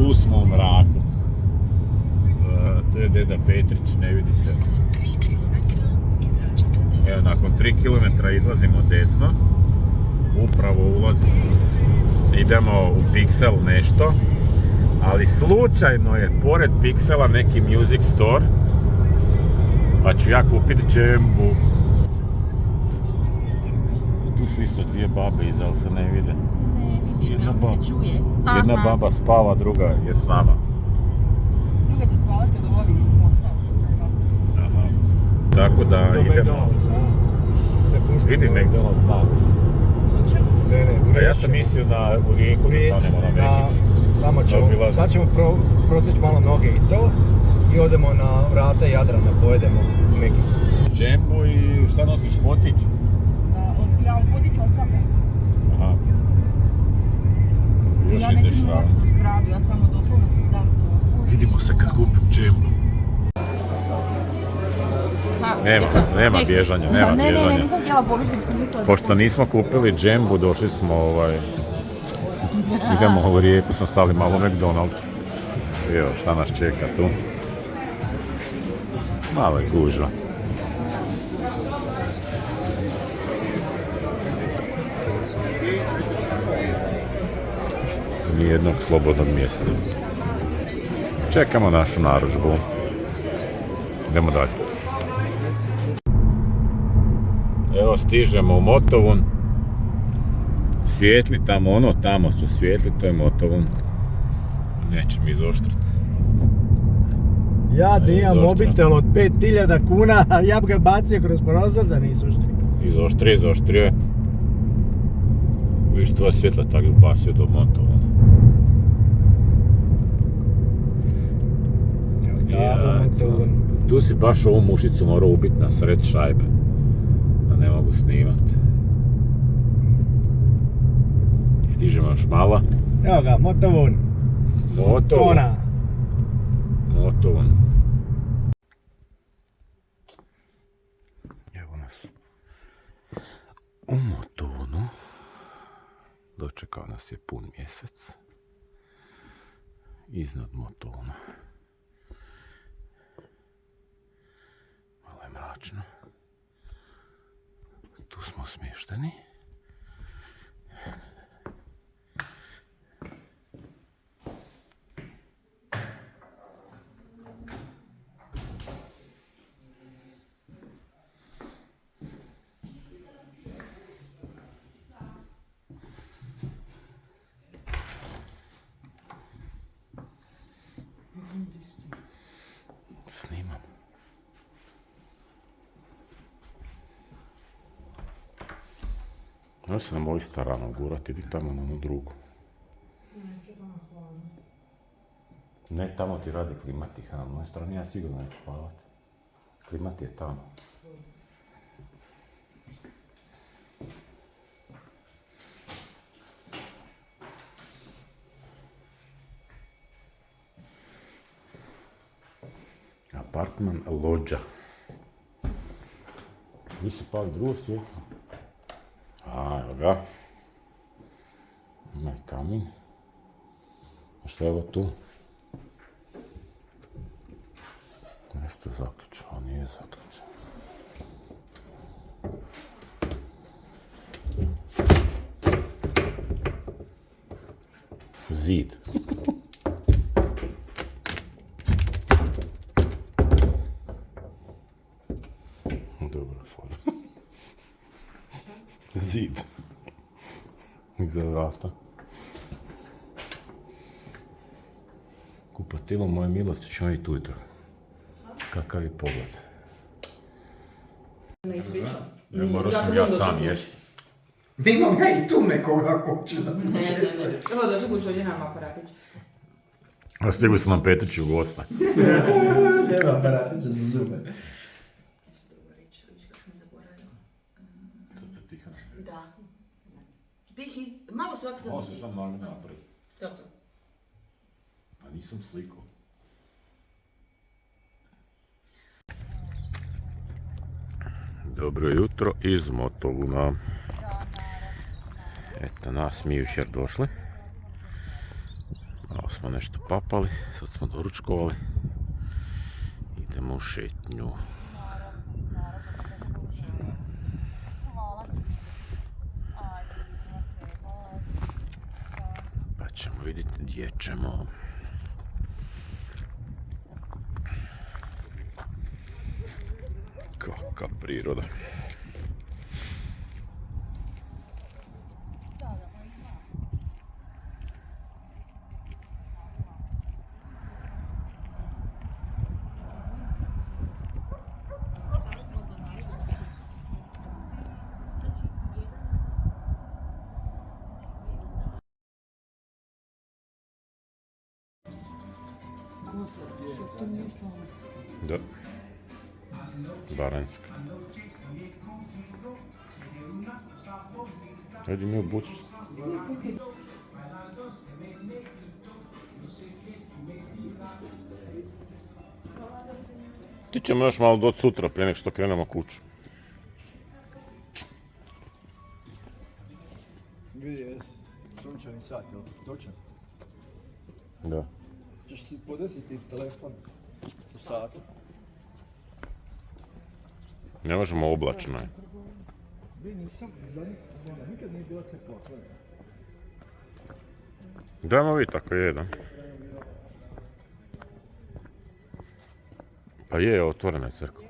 Tu smo u mraku. To je deda Petrić, ne vidi se. Evo, nakon 3 km izlazimo desno. Upravo ulazimo. Idemo u Pixel nešto. Ali slučajno je pored Pixela neki music store. Pa ću ja kupit džembu. Tu su isto dvije babe iza, ali se ne vide. Jedna baba spava, druga je s nama. Druga će spavati kad obavi posao. Aha. Tako da idemo. Vidi McDonald's znak. Da ja sam mislio u Rijeku da stanemo na Mekić. Tamo ćemo, sad ćemo proteći malo noge i to. I odemo na vrata Jadrana, pojedemo u Mekić. Džembu i šta nosiš, fotić? Ja u vodiću ostavljam. Aha. Još Ja ideš neću na... nositi u zgradu, ja samo doslovno dam to. Vidimo se kad kupim džembu. Nema bježanja, nema bježanja. Ne, nisam htjela pomisliti, sam mislila da... Pošto nismo kupili džembu, došli smo idemo u Rijeku, sam stali malo u McDonald's. Evo šta nas čeka tu. Malo je gužva. Nijednog slobodnog mjesta. Čekamo našu narudžbu. Idemo dalje. Evo stižemo u Motovun. Svijetli tamo, tamo su svijetli, to je Motovun. Neće mi izoštriti. Ja da imam mobitel od 5000 kuna, ja bi ga bacio kroz prozor da ne izoštri. Izoštrio je. Viš tvoja svjetla tako je bacio do Motovuna. Tu si baš ovu mušicu morao ubiti na sred šajbe. Da ne mogu snimat. Stižemo još malo. Evo ga, Motovun. Motovun. Evo nas u Motovunu. Dočekao nas je pun mjesec. Iznad Motovuna. Malo je mračno. Tu smo smješteni. Snimam. Ja se nam ovi starano gurati, idi tamo na onu drugu. Ne, tamo ti radi klimatih, a na mojoj strani ja sigurno neću spavati. Klimat je tamo. Apartman Lođa. Vi si pali drugo svjetlo. A, evo ga. Ima kamin. A što je ovo tu? Nešto je zaključeno, a nije zaključeno. Zid. Dobra fora. Zid. Iza vrata. Kupatilo moje milosti ću i tu ujutro. Kakav je pogled. Ne morao sam ja sam jesti. Imam ja i tu nekoga ko će da te donese. Evo došli kuću, ovdje nam aparatić. A stigli su nam Petrići u gosta. Nema aparatića za zube. Sad se tiha. Da. Tihi, malo svak sam... Malo se sam napred. To. A nisam slikao. Dobro jutro iz Motovuna. Eto nas mi jučer došli. Malo smo nešto papali, sad smo doručkovali. Idemo u šetnju. Pa ćemo vidjeti gdje ćemo. Kakva priroda. Da. Baranjska. Ajde mi obući. Ti ćemo još malo doći sutra prije nek što krenemo kuću. Vidi, je sunčani sat, jel točan? Da. Češ si podesiti telefon u satu. Ne možemo, oblačno je. Vi nisam, nikad nije bila crkva otvorena. Dajmo vidjeti ako je, da. Pa je, otvorena je crkva.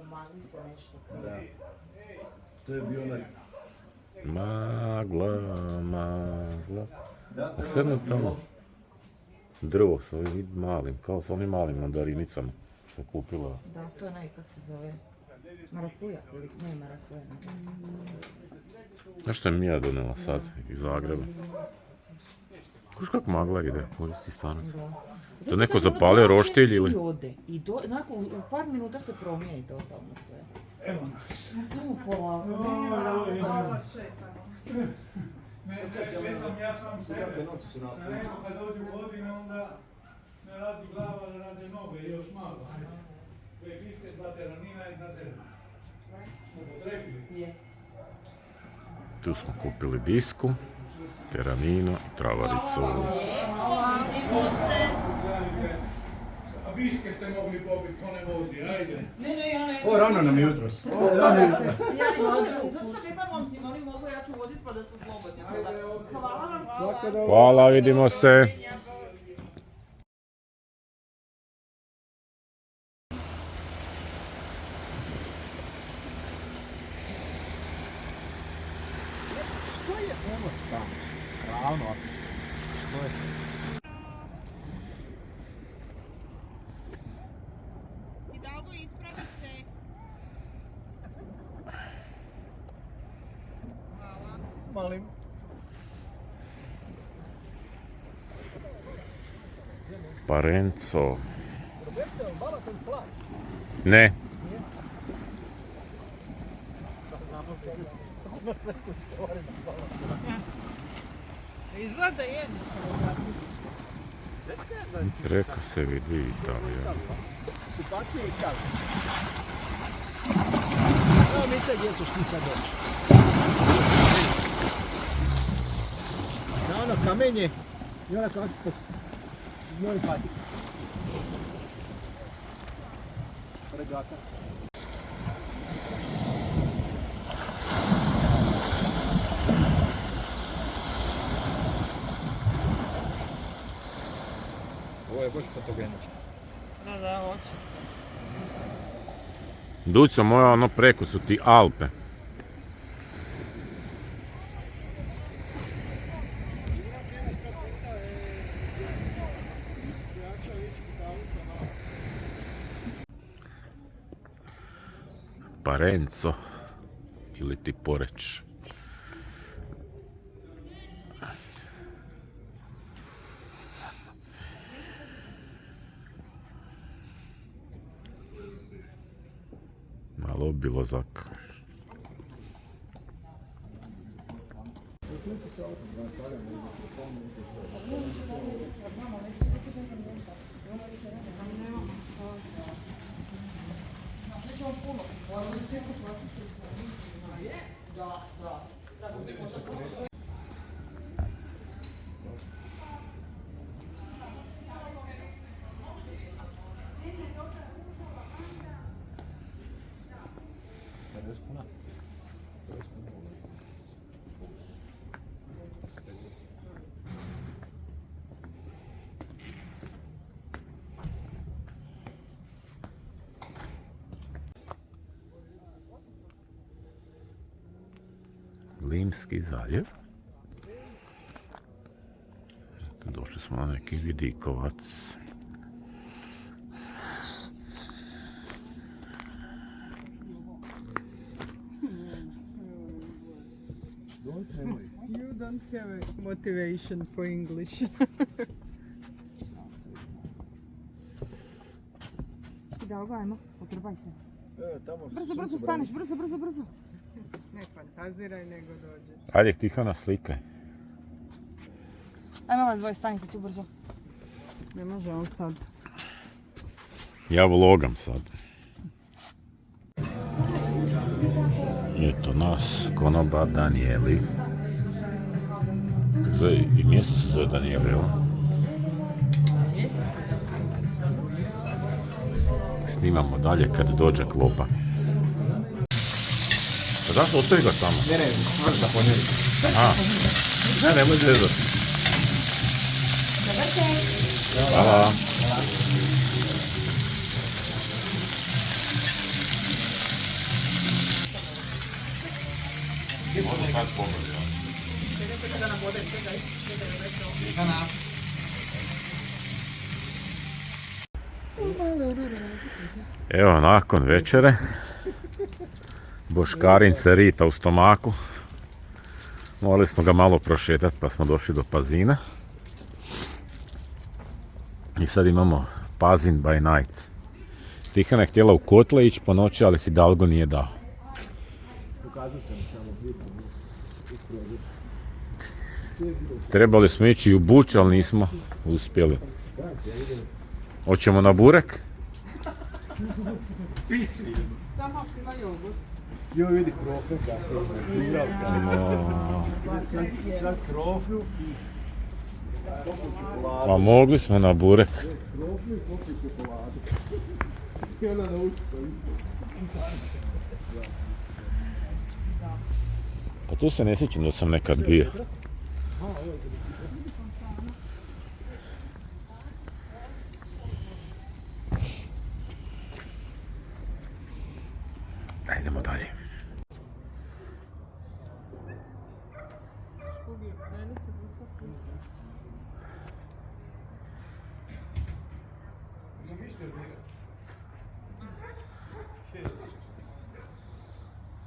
Umagli se nešto. Da. To je bio onaj... Magla, magla. Da, Što je tamo? Drvo s ovim malim, kao s onim malim mandarinicama što je kupila. Da, to je onaj, kako se zove, marakuja ili ne marakuja. Znaš što je Mija donela sad iz Zagreba? Kuš kako magla ide, može si stvarno. Da. To neko zapalio roštilj ili? I ode. I onako, u par minuta se promijeni totalno sve. Evo nas. Samo polako. Ne, šetam, ja sam sebe. Rekao kad dođu godine, onda ne radi glava, ne rade noge, još malo. Koje kiske s teranina i na zemlju. Smo potrefili. Yes. Tu smo kupili bisku, teranino, travaricu. Hladimo se. A viske ste mogli popiti, ko ne vozi, ajde. Ne, ja ne. O, rano nam je jutros. Ja ne vožu. Zato što treba momcima, oni mogu, ja ću vozit pa da su slobodni. Hvala vam. Hvala, vidimo se. Što je ono tamo? Ravno. Što je? Hidalgo, ispravi se. Hvala. Malim. Parenco. Roberto, Balaton slaj. Ne. Izgleda jedno. Preko se vidi Italija. Kupacije i kavi. Evo mi sad djecu ti sad doći. Na ono kamenje i ona kako se njoj pati. Regata. Ovo je baš fotogenično. Da, hoće. Duco moja, ono preko su ti Alpe. Parenzo ili ti Poreč. Malo obilazak. Limski zaljev. Došli smo na neki vidikovac. You don't have a motivation for English. Hidalgo, ajmo, potrpaj se. Tamo Brzo, brzo staneš, brzo, brzo, brzo. Ne fantaziraj nego dođe. Ajde, Tihana, slikaj. Ajmo vas dvoje, stanite tu brzo. Ne može on sad. Ja vlogam sad. Eto nas, konoba Danijeli. I mjesto se zove Danijeli, evo. Snimamo dalje kad dođe klopa. Pa zašto ostavi ga tamo? Ne, možeš da ponijeli. Aha. Ne, nemoj zezati. Hvala. Možda sad pogledaj. Evo, nakon večere Boškarin se rita u stomaku. Morali smo ga malo prošetati pa smo došli do Pazina. I sad imamo Pazin by night. Tihana je htjela u kotle ići po noći, ali Hidalgo nije dao. Trebali smo ići u Buč, ali nismo uspjeli. Hoćemo na burek? Samo ako ima jogurt. Jo, vidi kroflju kako je žuravka. No. Sad kroflju i toplu čokoladu. Pa mogli smo na burek. Kroflju i toplu čokoladu. I onda nauči to Pa tu se ne sjećam da sam nekad bio. Idemo dalje. Škubi, okreni se, busa se.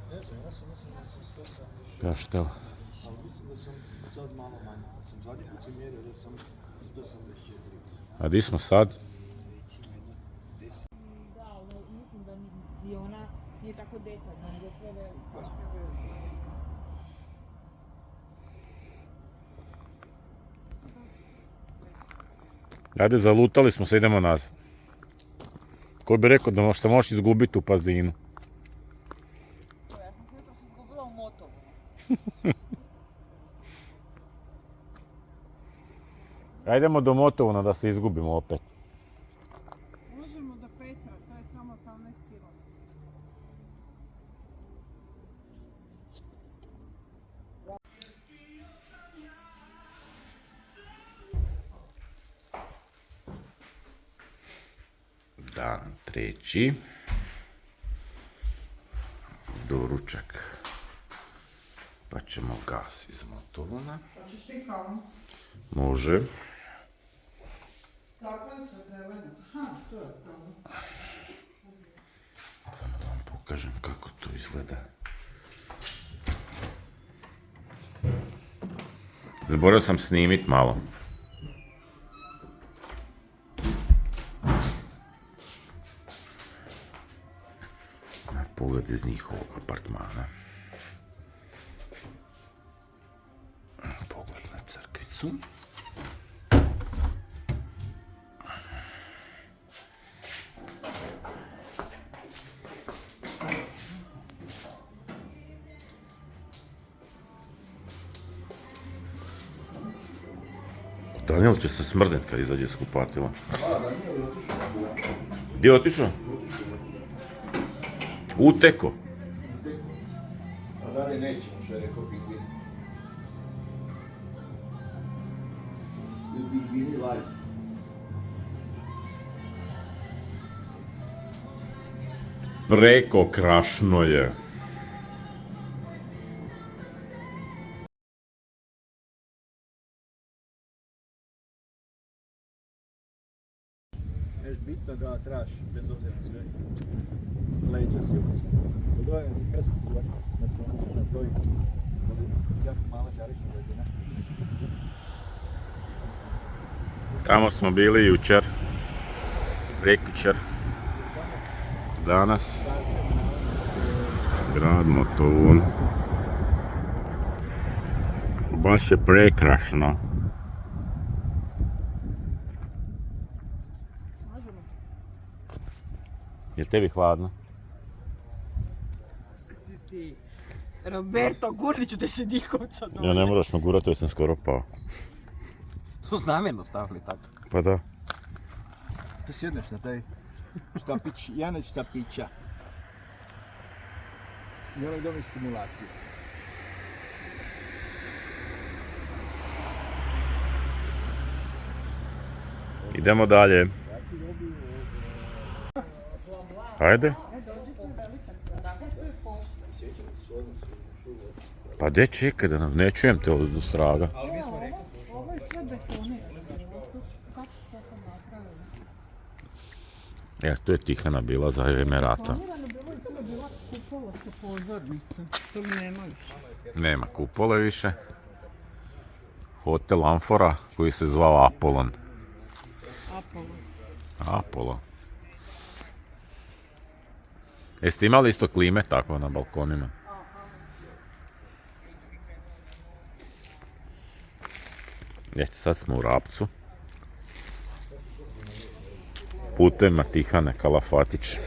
Ne znam, ja sam mislim da sam 170. Kaštel. Ali mislim da sam sad malo manje. Da sam zadnji put si mjerio da sam 174. A di smo sad? Da, ali mislim da ni ona nije tako detaljna, nego prevelika. Ajde, zalutali smo se, idemo nazad. Ko bi rekao da se možeš izgubiti u Pazinu? Ja sam se jutro izgubila u Motovu. Ajdemo do Motovuna da se izgubimo opet. Možemo do Petra, to je samo 18 km. Dan treći. Doručak. Pa ćemo gas iz Motovuna. Hoćeš ti kavu? Može. Staklenca zelena. Ha, to je kavu. Samo da vam pokažem kako izgleda. Zaboravio sam snimit malo. Na pogled iz njihovog apartmana. Pogled na crkvicu. Daniel će se smrznit kad izađe iz kupatila. Gdje je otišao? Uteko. A dalje nećemo, što je rekao Pingvin. Pingvini live. Preko krašno je. Već bitno da traš, bez obzira na sve. Leđa si upisno. Dodajem krst, na svom na broju. Jako mala žarišna ledina. Tamo smo bili jučer. Prekjučer. Danas. Grad Motovun. Baš je prekrasno. Je tebi hladno? Ti, Roberto, gurnit ću te se dikovca dole. Ja ne moraš me gurati, jer sam skoro pao. To su namjerno stavili tako. Pa da. Ti sjedneš na taj štapić, jedan od štapića. I onak dobije stimulaciju. Idemo dalje. Ajde. Pa de čekaj da nam, ne čujem te od straga. Ovo je sve betonirano. Kako to sam napravila? Tu je Tihana bila za vrijeme rata. Betonirano bilo i to je bila kupola sa pozornicom. To mi nema više. Nema kupole više. Hotel Amfora koji se zvao Apollon. Apollo. Jeste imali isto klime tako na balkonima? Jeste, sad smo u Rapcu. Putem Tihane Kalafatić.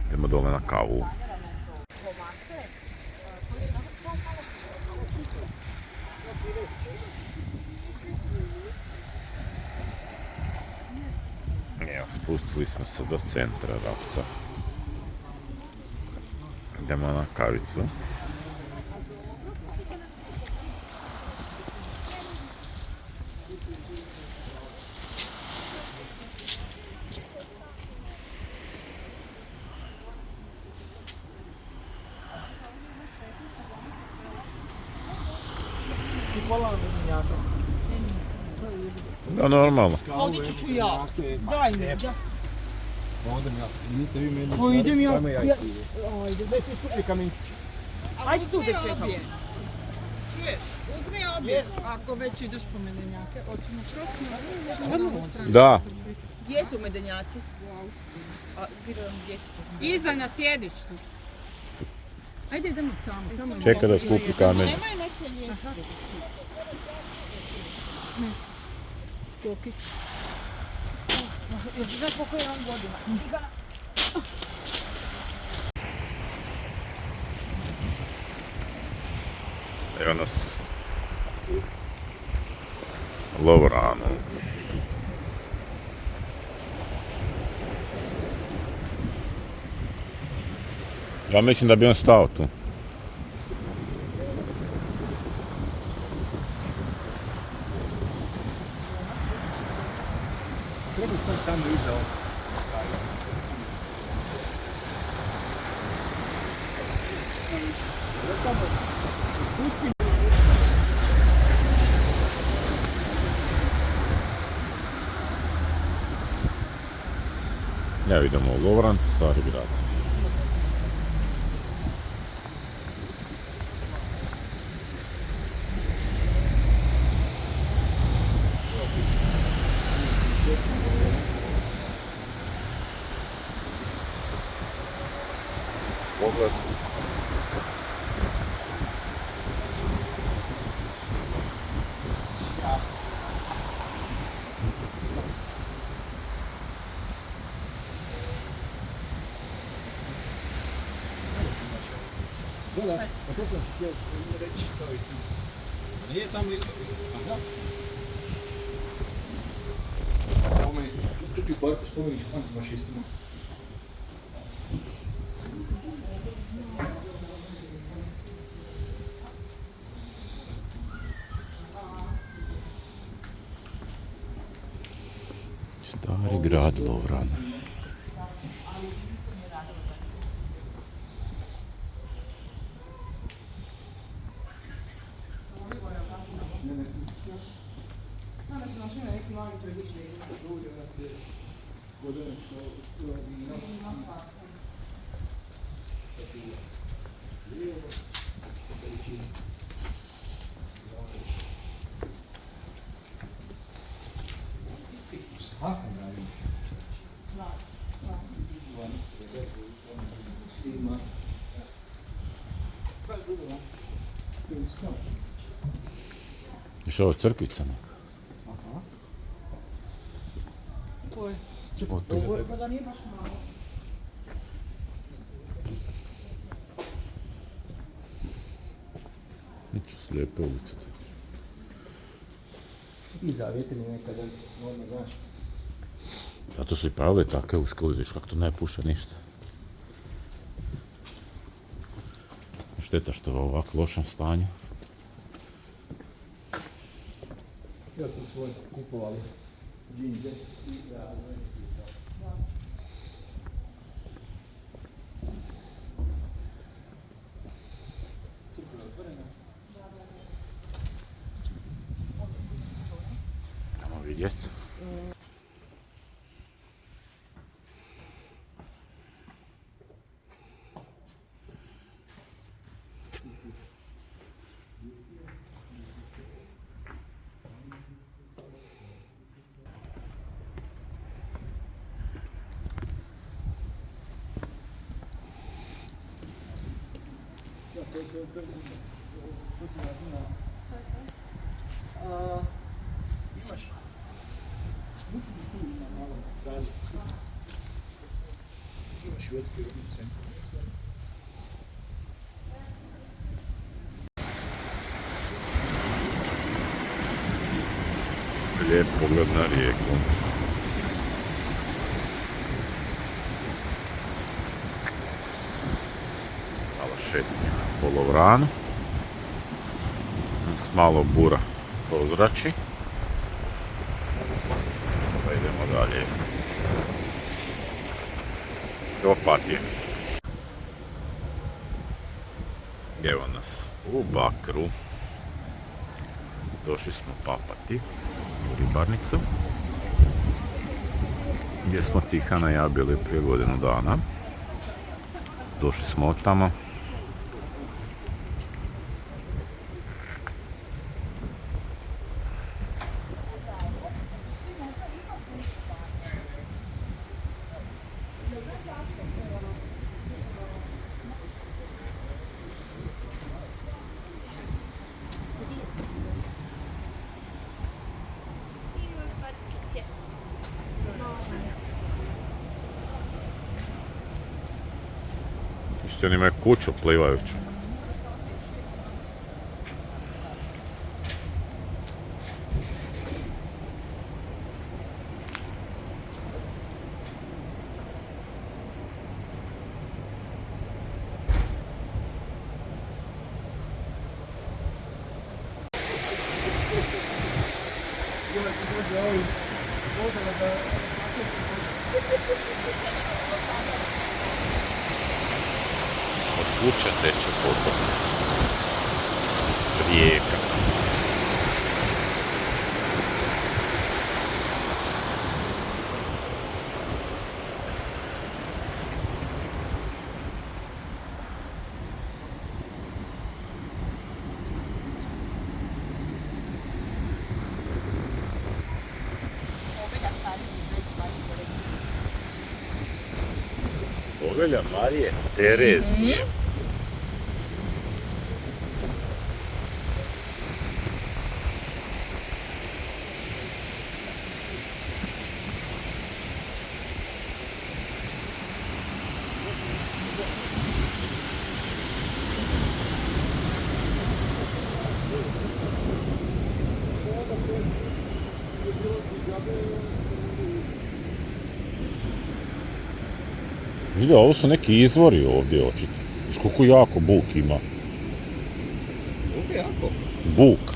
Idemo dole na kavu. Evo, spustili smo se do centra Rapca. Idemo na kavicu. Da, normalno. Odići ću ja. Daj mi, da. Odem ja. Idite vi meni. Pa idem ja. Ajmo ja i ti. Ajde. Daj ti skupi kamenčić. Ajde tu da čekam. Čuješ? Uzmi obje. Ako već ideš po medenjake, hoćemo krokno. Stvarno? Da. Gdje su medenjaci? A vidim gdje su. Iza na sjedištu. Ajde idemo tamo. Čeka da skupi kamen. Nemaju neke ljestve. Skokić. Znaš koliko je on godina? Evo nas Lovranu. Ja mislim da bi on stao tu. Treba sam tamo iza ovog. Evo idemo u Lovran, Stari grad. Pogled. Da, a to sam htio reći kao i ti. Nije tamo isto. Aha. Tu ti u parku spomenik antifašistima. Stari grad Lovran. Iš ovo crkvica neka? Koje? O, tu. Pa da nije baš malo. Niču slijepe ulice. I zavjetili nekada, ono znaš. Zato su i pravili takve uske ulice, viš kako to ne puše ništa. Šteta što je u ovako lošem stanju. Ja tu svoj kupovali džinđe i radove. Crkva je otvorena. Idemo vidjeti. To si radila. Imaš? Mislim da tu ima malo dalje. Imaš i otpir u centru. Lijep pogled na rijeku. Malo šetnja po Lovranu. S malo bura prozrači. Pa idemo dalje. Do Opatije. Evo nas u Bakru. Došli smo papati u ribarnicu, gdje smo Tihana i ja bili prije godinu dana. Došli smo od tamo. Što oni imaju kuću plivajuću. Od kuće teče potok. Rijeka. Povelja Marije Terezije. Vidi, ovo su neki izvori ovdje očito. Viš koliko jako buk ima. Jako. Buk.